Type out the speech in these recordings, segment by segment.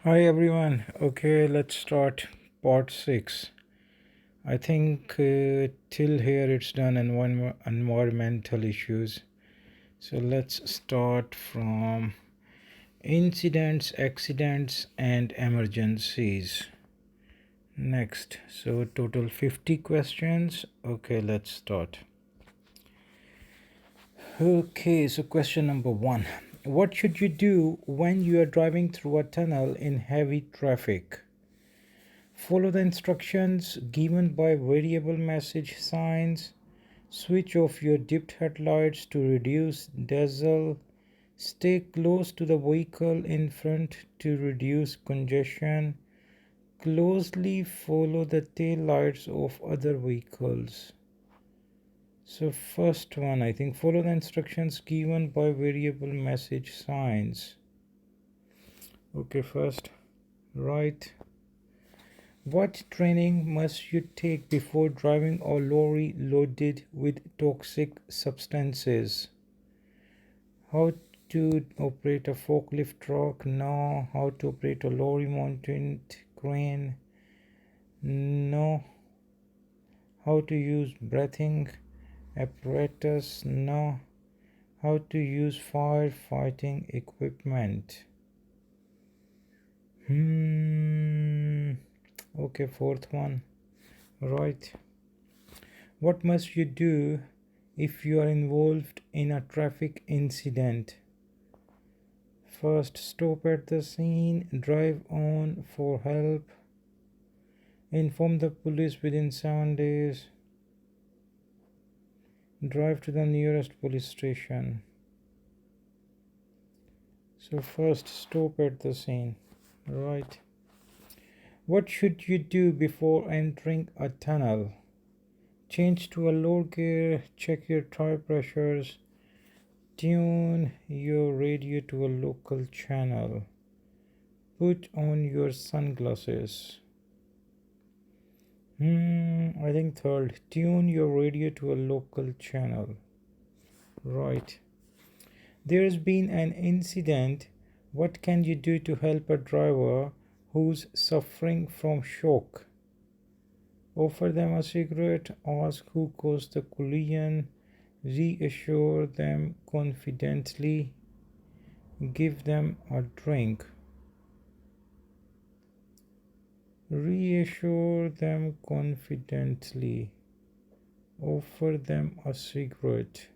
Hi everyone. Okay, let's start part 6. I think till here it's done environmental issues. So let's start from incidents, accidents, and emergencies. Next. So total 50 questions. Okay, let's start. Okay, so question number 1. What should you do when you are driving through a tunnel in heavy traffic? Follow the instructions given by variable message signs. Switch off your dipped headlights to reduce dazzle. Stay close to the vehicle in front to reduce congestion. Closely follow the tail lights of other vehicles. So first one, I think follow the instructions given by variable message signs. Okay, first, right. What training must you take before driving a lorry loaded with toxic substances? How to operate a forklift truck? No. How to operate a lorry mounted crane? No. How to use breathing apparatus? No. How to use firefighting equipment? Okay, fourth one. Right. What must you do if you are involved in a traffic incident? First, stop at the scene, drive on for help, inform the police within 7 days, drive to the nearest police station. So, first, stop at the scene. Right. What should you do before entering a tunnel? Change to a low gear, check your tire pressures, tune your radio to a local channel. Put on your sunglasses. I think third, tune your radio to a local channel. Right. There's been an incident. What can you do to help a driver who's suffering from shock? Offer them a cigarette, ask who caused the collision, reassure them confidently, give them a drink. Reassure them confidently. Offer them a cigarette.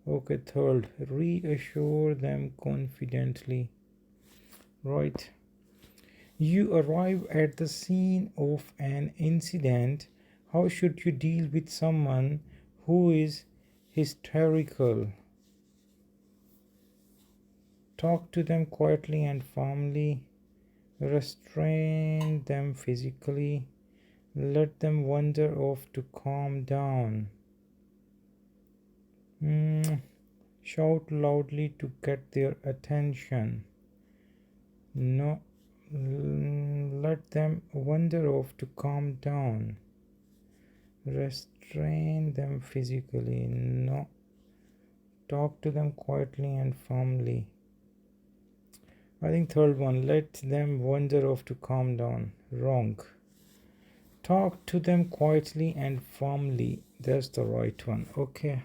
Okay, third, reassure them confidently. Right. You arrive at the scene of an incident. How should you deal with someone who is hysterical? Talk to them quietly and firmly. Restrain them physically. Let them wander off to calm down. Shout loudly to get their attention. No, let them wander off to calm down. Restrain them physically. No, talk to them quietly and firmly. I think third one, let them wander off to calm down. Wrong. Talk to them quietly and firmly. That's the right one. Okay.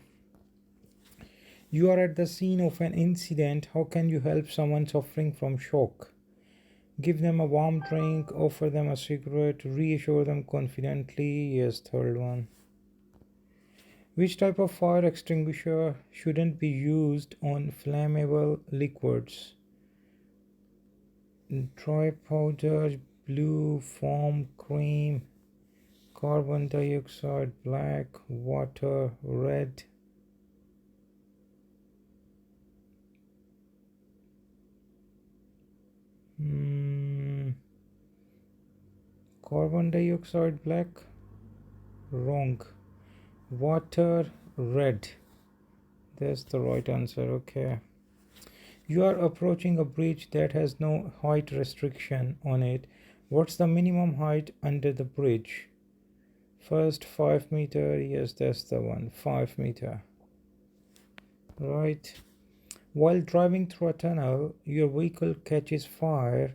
You are at the scene of an incident. How can you help someone suffering from shock? Give them a warm drink, offer them a cigarette, reassure them confidently. Yes, third one. Which type of fire extinguisher shouldn't be used on flammable liquids? Dry powder, blue, foam, cream, carbon dioxide, black, water, red. Carbon dioxide, black. Wrong. Water, red. That's the right answer. Okay. You are approaching a bridge that has no height restriction on it. What's the minimum height under the bridge? First, 5 meter. Yes, that's the one. 5 meter. Right. While driving through a tunnel, your vehicle catches fire.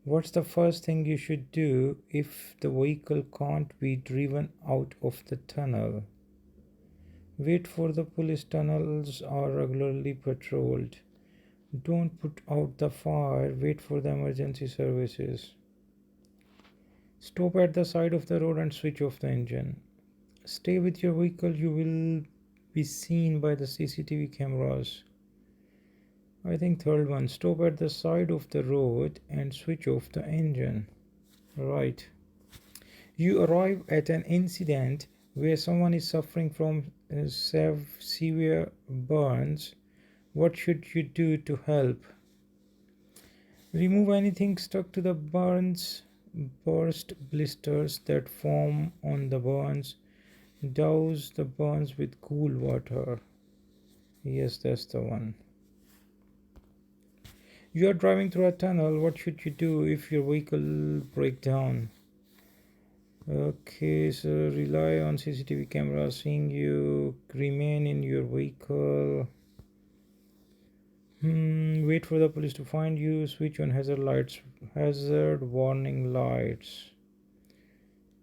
What's the first thing you should do if the vehicle can't be driven out of the tunnel? Wait for the police. Tunnels are regularly patrolled. Don't put out the fire. Wait for the emergency services. Stop at the side of the road and switch off the engine. Stay with your vehicle. You will be seen by the CCTV cameras. I think third one, stop at the side of the road and switch off the engine. Right. You arrive at an incident where someone is suffering from severe burns. What should you do to help? Remove anything stuck to the burns, burst blisters that form on the burns. Douse the burns with cool water. Yes, that's the one. You are driving through a tunnel. What should you do if your vehicle breaks down? Okay, so rely on CCTV cameras seeing you. Remain in your vehicle. Wait for the police to find you. Switch on hazard lights. Hazard warning lights.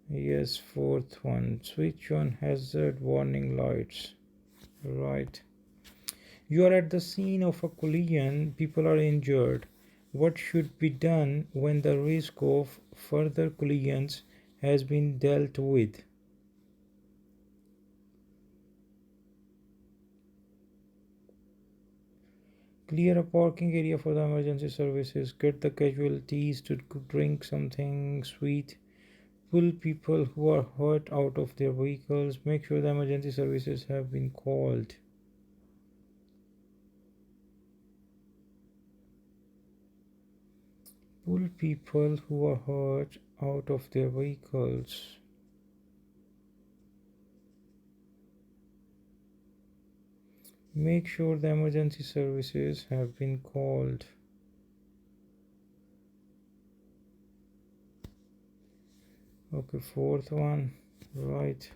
Yes, fourth one. Switch on hazard warning lights. Right. You are at the scene of a collision. People are injured. What should be done when the risk of further collisions has been dealt with? Clear a parking area for the emergency services. Get the casualties to drink something sweet. Pull people who are hurt out of their vehicles. Make sure the emergency services have been called. Pull people who are hurt out of their vehicles. Make sure the emergency services have been called. Okay, fourth one. Right.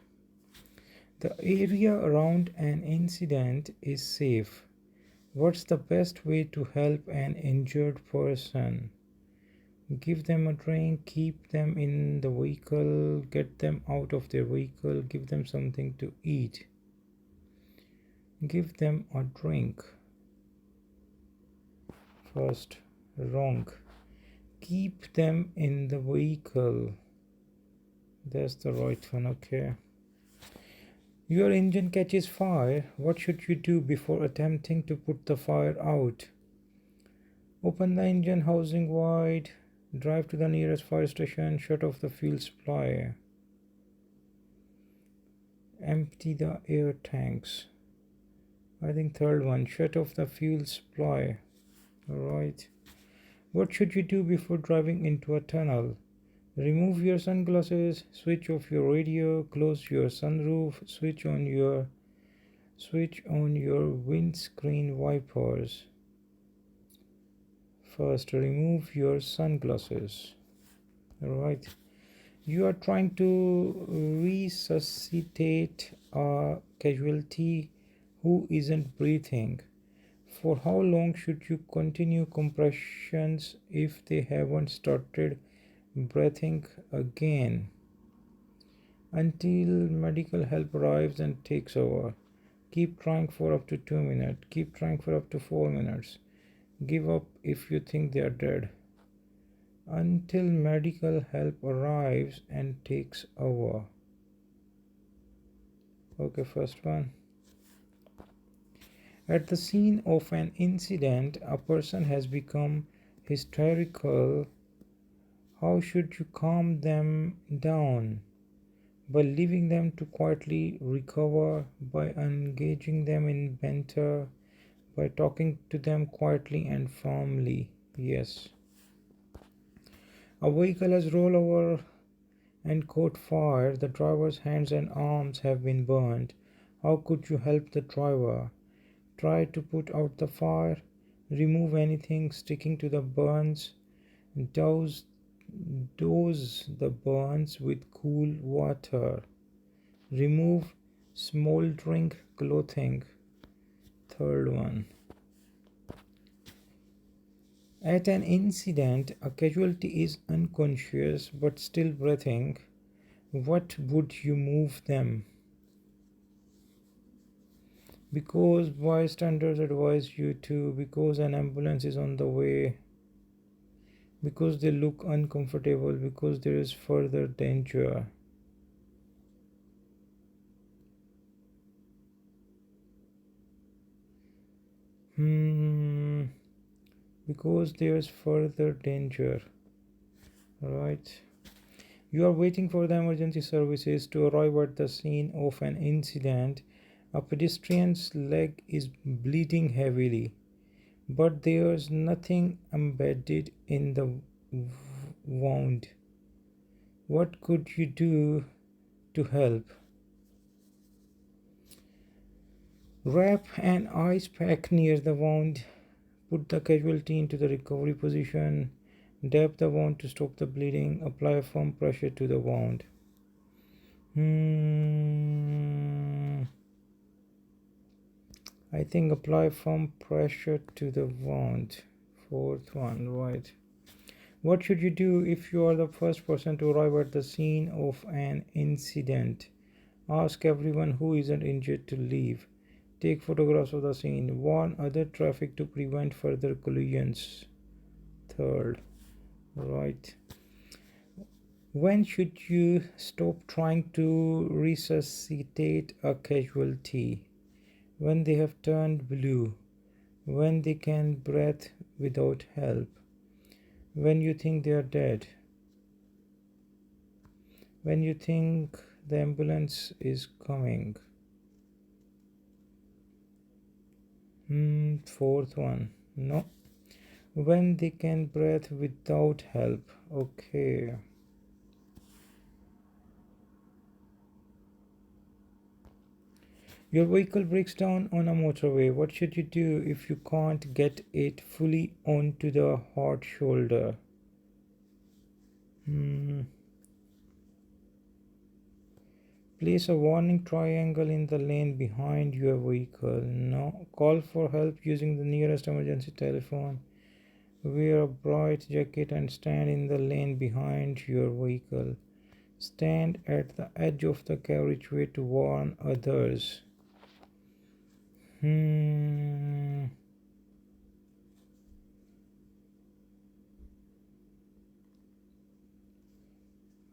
The area around an incident is safe. What's the best way to help an injured person? Give them a drink, keep them in the vehicle, get them out of their vehicle, give them something to eat. Give them a drink. First, wrong. Keep them in the vehicle. That's the right one, okay. Your engine catches fire. What should you do before attempting to put the fire out? Open the engine housing wide. Drive to the nearest fire station. Shut off the fuel supply. Empty the air tanks. I think third one. Shut off the fuel supply. Alright. What should you do before driving into a tunnel? Remove your sunglasses, switch off your radio, close your sunroof, switch on your windscreen wipers. First, remove your sunglasses. Alright. You are trying to resuscitate a casualty who isn't breathing. For how long should you continue compressions if they haven't started breathing again? Until medical help arrives and takes over. Keep trying for up to 2 minutes. Keep trying for up to 4 minutes. Give up if you think they are dead. Until medical help arrives and takes over. Okay, first one. At the scene of an incident, a person has become hysterical. How should you calm them down? By leaving them to quietly recover, by engaging them in banter, by talking to them quietly and firmly. Yes. A vehicle has rolled over and caught fire. The driver's hands and arms have been burned. How could you help the driver? Try to put out the fire. Remove anything sticking to the burns. Douse the burns with cool water. Remove smoldering clothing. Third one. At an incident, a casualty is unconscious but still breathing. What would you move them? Because bystanders advise you to, because an ambulance is on the way, because they look uncomfortable, because there is further danger. Hmm, because there's further danger, right? You are waiting for the emergency services to arrive at the scene of an incident. A pedestrian's leg is bleeding heavily, but there's nothing embedded in the wound. What could you do to help? Wrap an ice pack near the wound. Put the casualty into the recovery position. Dab the wound to stop the bleeding. Apply firm pressure to the wound. I think apply firm pressure to the wound. Fourth one, right. What should you do if you are the first person to arrive at the scene of an incident? Ask everyone who isn't injured to leave. Take photographs of the scene. Warn other traffic to prevent further collisions. Third, right. When should you stop trying to resuscitate a casualty? When they have turned blue, when they can breathe without help, when you think they are dead, when you think the ambulance is coming. Fourth one, no. When they can breathe without help. Okay. Your vehicle breaks down on a motorway. What should you do if you can't get it fully onto the hard shoulder? Place a warning triangle in the lane behind your vehicle. No. Call for help using the nearest emergency telephone. Wear a bright jacket and stand in the lane behind your vehicle. Stand at the edge of the carriageway to warn others.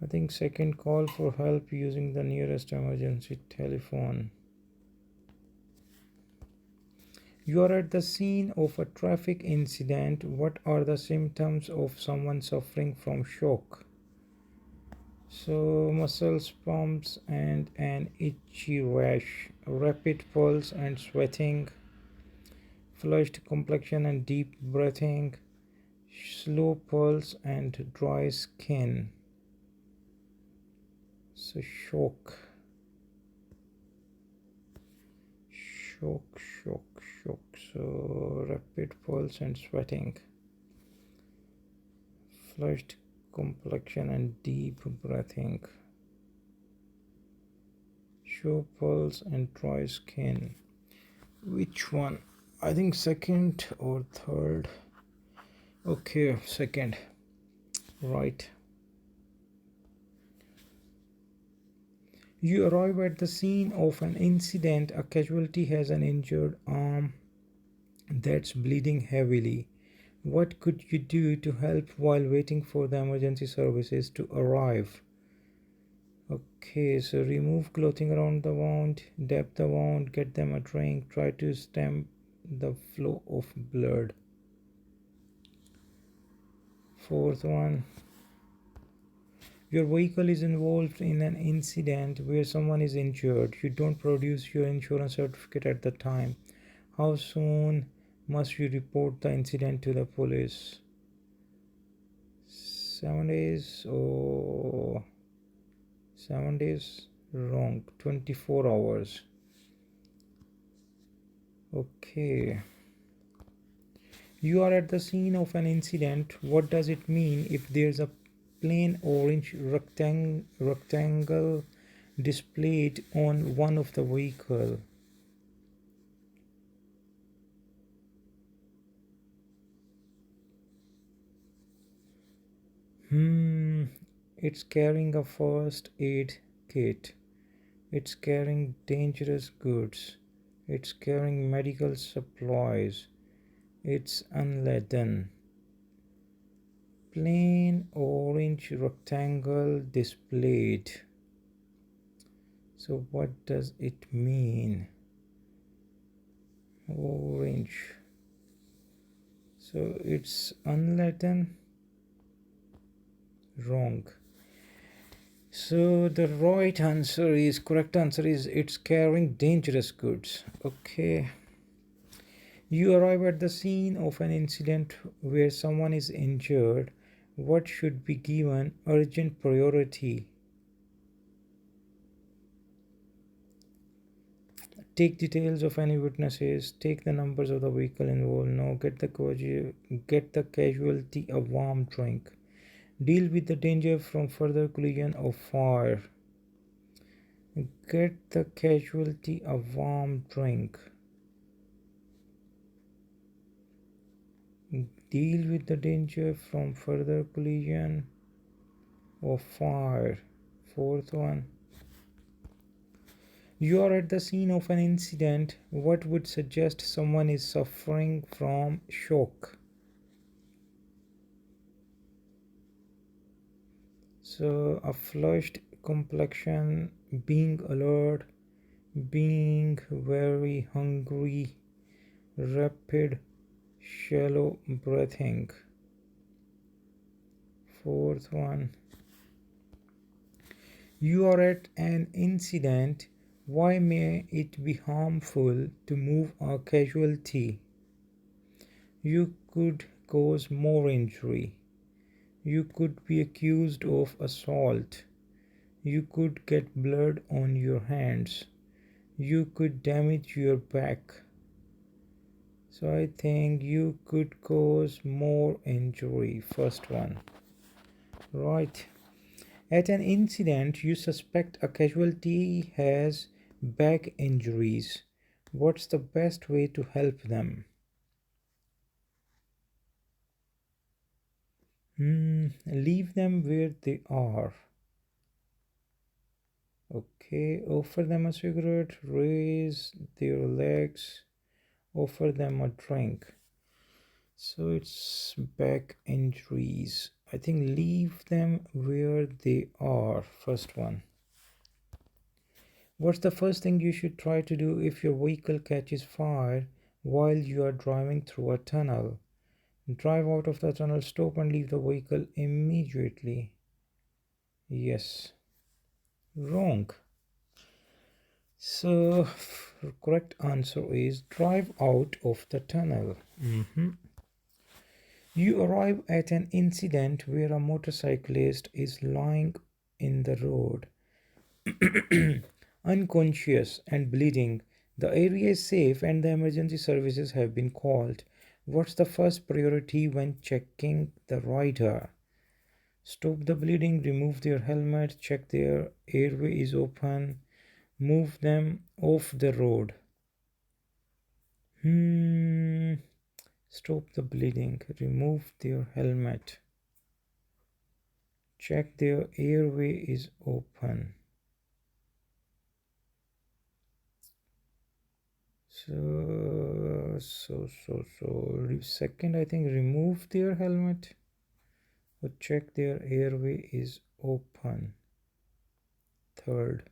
I think second, call for help using the nearest emergency telephone. You are at the scene of a traffic incident. What are the symptoms of someone suffering from shock? So, muscle spasms and an itchy rash, rapid pulse and sweating, flushed complexion and deep breathing, slow pulse and dry skin. So, shock. So, rapid pulse and sweating, flushed complexion and deep breathing, show pulse and dry skin. Which one? I think second or third. Okay, second. Right. You arrive at the scene of an incident. A casualty has an injured arm that's bleeding heavily. What could you do to help while waiting for the emergency services to arrive? Okay, so remove clothing around the wound, dab the wound, get them a drink, try to stem the flow of blood. Fourth one, your vehicle is involved in an incident where someone is injured. You don't produce your insurance certificate at the time. How soon must you report the incident to the police? 7 days or 7 days? Wrong. 24 hours. Okay. You are at the scene of an incident. What does it mean if there's a plain orange rectangle displayed on one of the vehicle? Hmm, it's carrying a first aid kit. It's carrying dangerous goods. It's carrying medical supplies. It's unladen. Plain orange rectangle displayed. So what does it mean? Orange. So it's unladen. Wrong. So the correct answer is it's carrying dangerous goods. Okay. You arrive at the scene of an incident where someone is injured. What should be given urgent priority? Take details of any witnesses. Take the numbers of the vehicle involved. No. Get the casualty a warm drink. Deal with the danger from further collision or fire. Get the casualty a warm drink. Deal with the danger from further collision or fire. Fourth one. You are at the scene of an incident. What would suggest someone is suffering from shock? So, a flushed complexion, being alert, being very hungry, rapid, shallow breathing. Fourth one. You are at an incident. Why may it be harmful to move a casualty? You could cause more injury. You could be accused of assault. You could get blood on your hands. You could damage your back. So I think you could cause more injury. First one. Right. At an incident, you suspect a casualty has back injuries. What's the best way to help them? Leave them where they are. Okay, offer them a cigarette, raise their legs, offer them a drink. So it's back injuries. I think leave them where they are. First one. What's the first thing you should try to do if your vehicle catches fire while you are driving through a tunnel? Drive out of the tunnel, stop and leave the vehicle immediately. Yes. Wrong. So, correct answer is drive out of the tunnel. You arrive at an incident where a motorcyclist is lying in the road, unconscious and bleeding. The area is safe and the emergency services have been called. What's the first priority when checking the rider? Stop the bleeding, remove their helmet, check their airway is open, move them off the road. Stop the bleeding, remove their helmet, check their airway is open. Second, I think remove their helmet or check their airway is open. Third,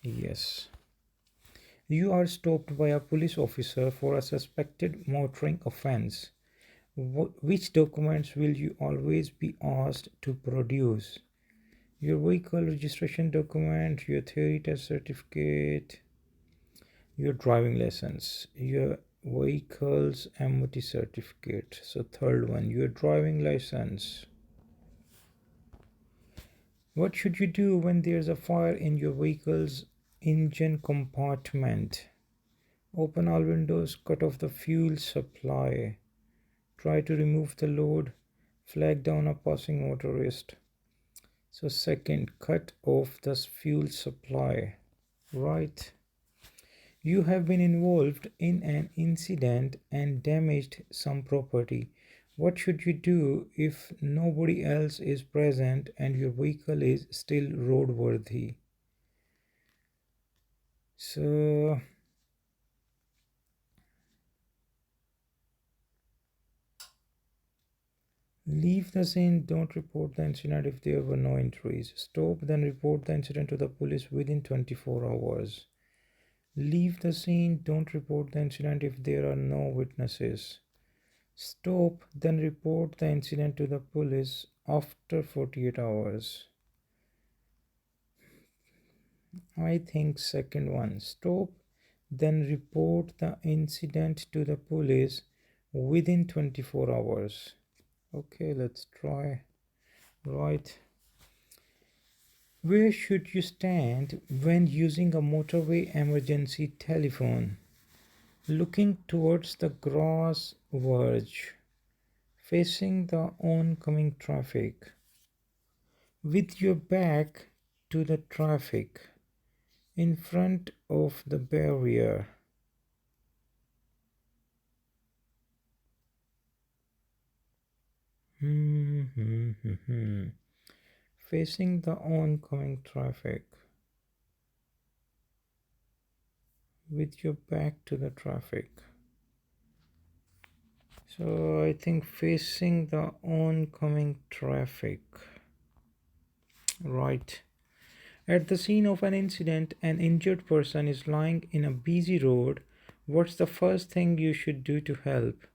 yes. You are stopped by a police officer for a suspected motoring offense. Which documents will you always be asked to produce? Your vehicle registration document, your theory test certificate, your driving license, your vehicle's MOT certificate. So third one, your driving license. What should you do when there's a fire in your vehicle's engine compartment? Open all windows, cut off the fuel supply. Try to remove the load. Flag down a passing motorist. So second, cut off the fuel supply. Right. You have been involved in an incident and damaged some property. What should you do if nobody else is present and your vehicle is still roadworthy? So, leave the scene, don't report the incident if there were no injuries. Stop, then report the incident to the police within 24 hours. Leave the scene, don't report the incident if there are no witnesses. Stop, then report the incident to the police after 48 hours. I think second one. Stop, then report the incident to the police within 24 hours. Okay, let's try. Right. Where should you stand when using a motorway emergency telephone? Looking towards the grass verge, facing the oncoming traffic, with your back to the traffic, in front of the barrier. Facing the oncoming traffic, with your back to the traffic. So I think facing the oncoming traffic. Right. At the scene of an incident, an injured person is lying in a busy road. What's the first thing you should do to help?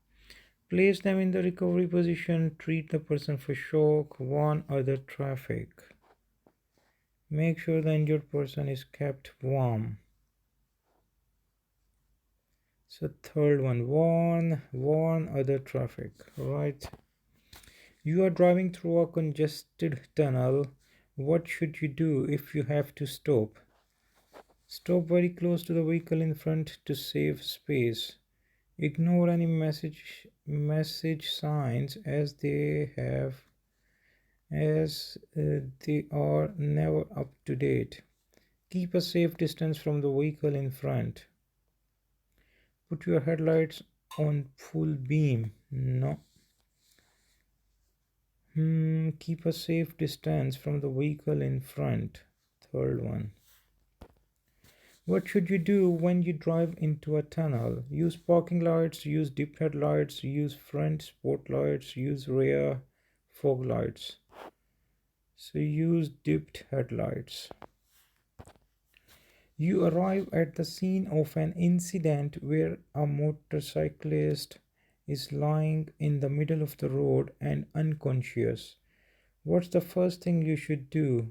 Place them in the recovery position, treat the person for shock, warn other traffic. Make sure the injured person is kept warm. So third one, warn other traffic. Right. You are driving through a congested tunnel. What should you do if you have to stop? Stop very close to the vehicle in front to save space. Ignore any message signs as they are never up to date. Keep a safe distance from the vehicle in front. Put your headlights on full beam. No. Keep a safe distance from the vehicle in front. Third one. What should you do when you drive into a tunnel? Use parking lights, use dip headlights, use front spot lights, use rear fog lights. So use dipped headlights. You arrive at the scene of an incident where a motorcyclist is lying in the middle of the road and unconscious. What's the first thing you should do?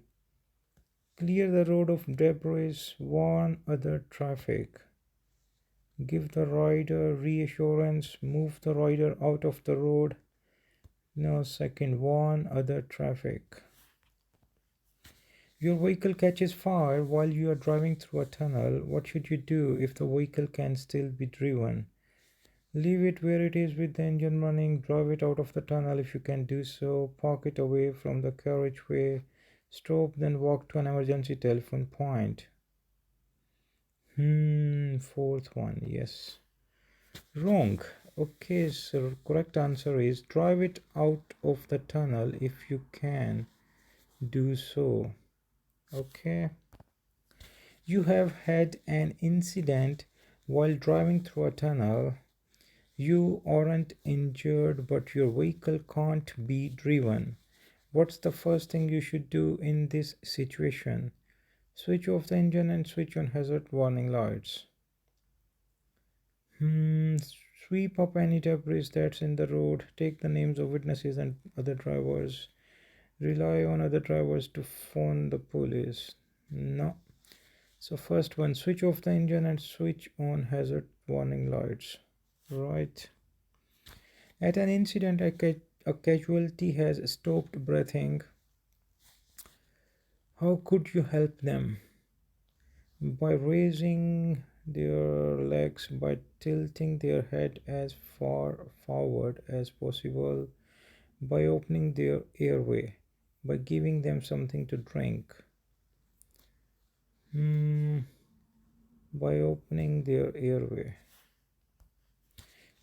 Clear the road of debris, warn other traffic. Give the rider reassurance, move the rider out of the road. No, second, warn other traffic. Your vehicle catches fire while you are driving through a tunnel. What should you do if the vehicle can still be driven? Leave it where it is with the engine running. Drive it out of the tunnel if you can do so. Park it away from the carriageway. Stop, then walk to an emergency telephone point. Fourth one, yes. Wrong. Okay, so correct answer is drive it out of the tunnel if you can do so. Okay. You have had an incident while driving through a tunnel. You aren't injured, but your vehicle can't be driven. What's the first thing you should do in this situation? Switch off the engine and switch on hazard warning lights. Sweep up any debris that's in the road. Take the names of witnesses and other drivers. Rely on other drivers to phone the police. No. So first one, switch off the engine and switch on hazard warning lights. Right. At an incident, a casualty has stopped breathing. How could you help them? By raising their legs, by tilting their head as far forward as possible, by opening their airway, by giving them something to drink. By opening their airway.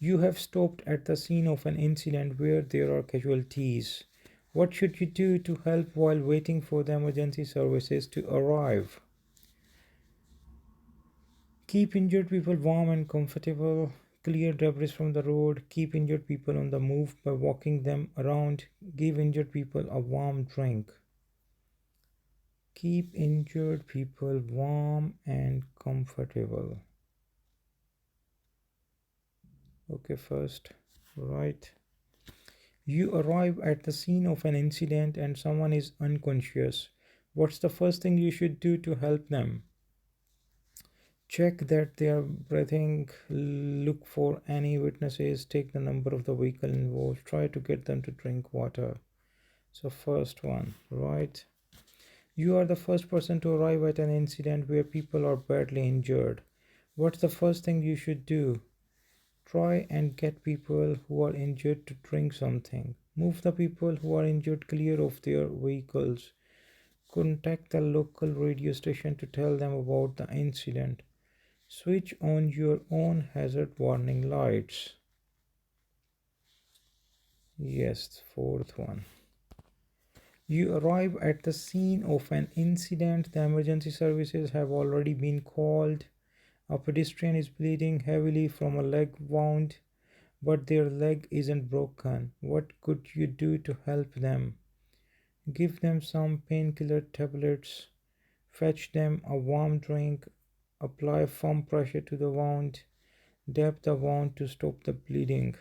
You have stopped at the scene of an incident where there are casualties. What should you do to help while waiting for the emergency services to arrive? Keep injured people warm and comfortable. Clear debris from the road. Keep injured people on the move by walking them around. Give injured people a warm drink. Keep injured people warm and comfortable. Okay, first, right. You arrive at the scene of an incident and someone is unconscious. What's the first thing you should do to help them? Check that they are breathing, look for any witnesses, take the number of the vehicle involved, try to get them to drink water. So, first one, right? You are the first person to arrive at an incident where people are badly injured. What's the first thing you should do? Try and get people who are injured to drink something. Move the people who are injured clear of their vehicles. Contact the local radio station to tell them about the incident. Switch on your own hazard warning lights. Yes, fourth one. You arrive at the scene of an incident. The emergency services have already been called. A pedestrian is bleeding heavily from a leg wound, but their leg isn't broken. What could you do to help them? Give them some painkiller tablets, fetch them a warm drink, apply firm pressure to the wound, dab the wound to stop the bleeding.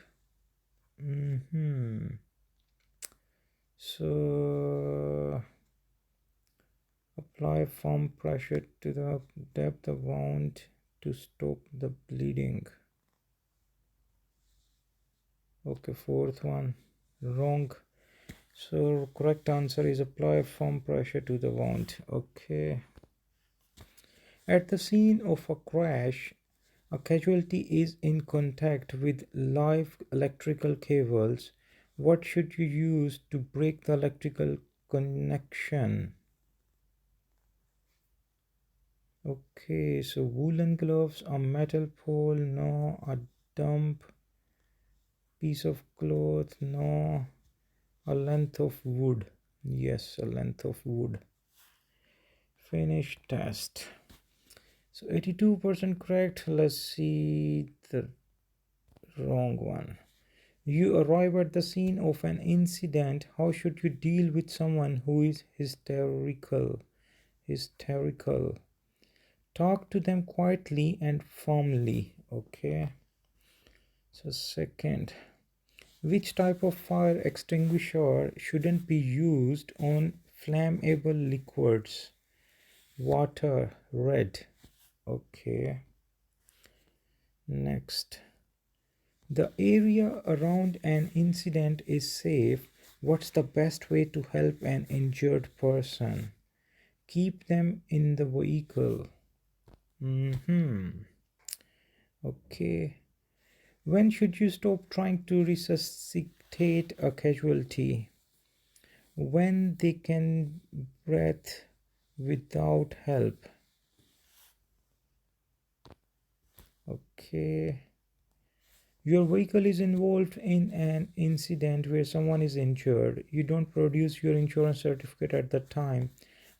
So apply firm pressure to the dab the wound to stop the bleeding. Okay, fourth one, wrong. So correct answer is apply firm pressure to the wound. Okay. At the scene of a crash, a casualty is in contact with live electrical cables. What should you use to break the electrical connection? Okay, so woolen gloves, a metal pole, no. A dump piece of cloth, no. A length of wood, yes, a length of wood. Finish test. So 82% correct. Let's see the wrong one. You arrive at the scene of an incident. How should you deal with someone who is hysterical? Hysterical. Talk to them quietly and firmly. Okay. So, second, which type of fire extinguisher shouldn't be used on flammable liquids? Water, red. Okay. Next. The area around an incident is safe. What's the best way to help an injured person? Keep them in the vehicle. Okay. When should you stop trying to resuscitate a casualty? When they can breathe without help. Okay. Your vehicle is involved in an incident where someone is injured. You don't produce your insurance certificate at the time.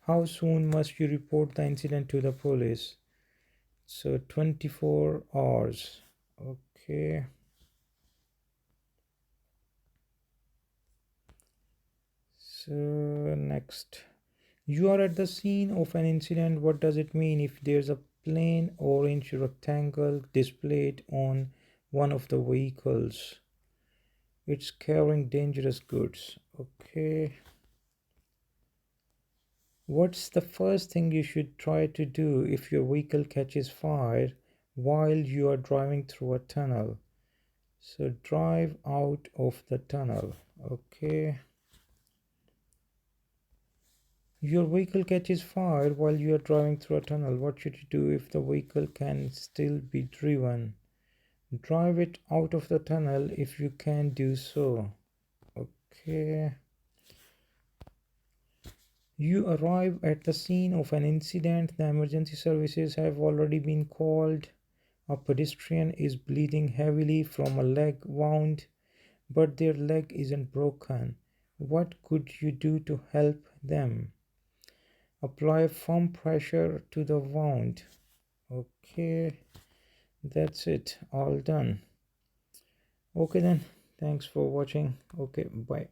How soon must you report the incident to the police? So 24 hours. Okay. So next. You are at the scene of an incident. What does it mean if there's a plain orange rectangle displayed on one of the vehicles? It's carrying dangerous goods. Okay. What's the first thing you should try to do if your vehicle catches fire while you are driving through a tunnel? So drive out of the tunnel. Okay. Your vehicle catches fire while you are driving through a tunnel. What should you do if the vehicle can still be driven? Drive it out of the tunnel if you can do so. Okay. You arrive at the scene of an incident. The emergency services have already been called. A pedestrian is bleeding heavily from a leg wound, but their leg isn't broken. What could you do to help them? Apply firm pressure to the wound. Okay, that's it. All done. Okay then. Thanks for watching. Okay, bye.